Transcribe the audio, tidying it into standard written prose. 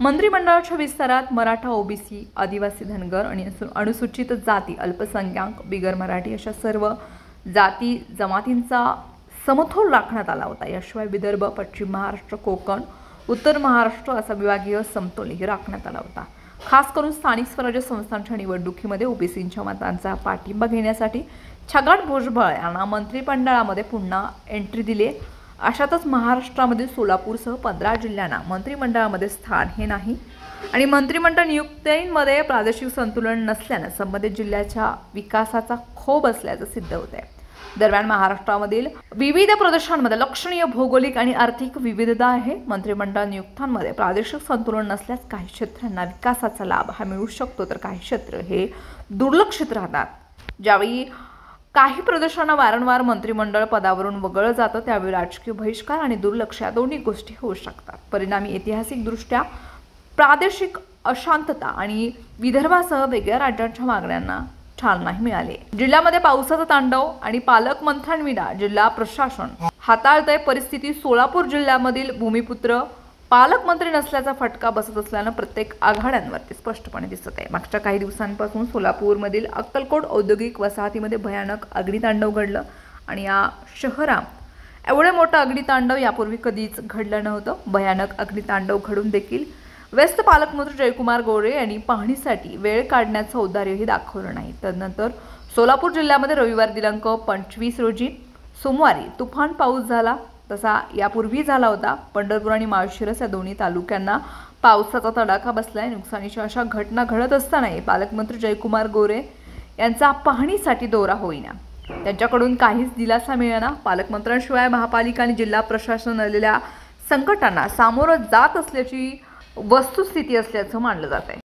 मंत्रिमंडळाच्या विस्तारात मराठा, ओबीसी, आदिवासी, धनगर आणि अनुसूचित जाती, अल्पसंख्याक, बिगर मराठी अशा सर्व जाती जमातींचा समतोल राखण्यात आला होता। याशिवाय विदर्भ, पश्चिम महाराष्ट्र, कोकण, उत्तर महाराष्ट्र असा विभागीय समतोलही राखण्यात आला होता। खास करून स्थानिक स्वराज्य संस्थांच्या निवडणुकीमध्ये ओबीसींच्या मतांचा पाठिंबा घेण्यासाठी छगन भुजबळ यांना मंत्रिमंडळामध्ये पुन्हा एंट्री दिली। अशातच महाराष्ट्रामधील सोलापूरसह 15 जिल्ह्यांना मंत्रिमंडळामध्ये स्थान हे नाही आणि मंत्रिमंडळ नियुक्त्यांमध्ये प्रादेशिक संतुलन नसल्याने संबंधित जिल्ह्याच्या विकासाचा खोब असल्याचे सिद्ध होत आहे। दरम्यान महाराष्ट्रामधील विविध प्रदेशांमध्ये लक्षणीय भौगोलिक आणि आर्थिक विविधता आहे। मंत्रिमंडळ नियुक्त्यांमध्ये प्रादेशिक संतुलन नसल्यास काही क्षेत्रांना विकासाचा लाभ हा मिळू शकतो, तर काही क्षेत्र हे दुर्लक्षित राहतात। ज्यावेळी काही प्रदेशांना वारंवार मंत्रिमंडळ पदावरून वगळलं जातं, त्यावेळी राजकीय बहिष्कार आणि दुर्लक्ष या दोन्ही गोष्टी होऊ शकतात। परिणामी ऐतिहासिकदृष्ट्या प्रादेशिक अशांतता आणि विदर्भासह वेगळ्या राज्यांच्या मागण्यांना चालनाही मिळाली। जिल्ह्यामध्ये पावसाचा तांडव आणि पालकमंत्र्यांविना जिल्हा प्रशासन हाताळतंय परिस्थिती। सोलापूर जिल्ह्यामधील भूमिपुत्र पालकमंत्री नसल्याचा फटका बसत असल्यानं प्रत्येक आघाड्यांवरती स्पष्टपणे दिसत आहे। मागच्या काही दिवसांपासून सोलापूरमधील अक्कलकोट औद्योगिक वसाहतीमध्ये भयानक अग्नितांडव घडलं आणि या शहरात एवढे मोठं अग्नितांडव यापूर्वी कधीच घडलं नव्हतं। भयानक अग्नितांडव घडून देखील वेस्ट पालकमंत्री जयकुमार गोरे यांनी पाहणीसाठी वेळ काढण्याचं औदार्यही दाखवलं नाही। त्यानंतर सोलापूर जिल्ह्यामध्ये रविवार दिनांक 25 रोजी सोमवारी तुफान पाऊस झाला, तसा यापूर्वी झाला होता। पंढरपूर आणि माळशिरस या दोन्ही तालुक्यांना पावसाचा तडाखा बसलाय। नुकसानीच्या अशा घटना घडत असतानाही पालकमंत्री जयकुमार गोरे यांचा पाहणीसाठी दौरा होईना, त्यांच्याकडून काहीच दिलासा मिळेना। पालकमंत्र्यांशिवाय महापालिका आणि जिल्हा प्रशासन आलेल्या संकटांना सामोरं जात असल्याची वस्तुस्थिती असल्याचं मानलं जात आहे।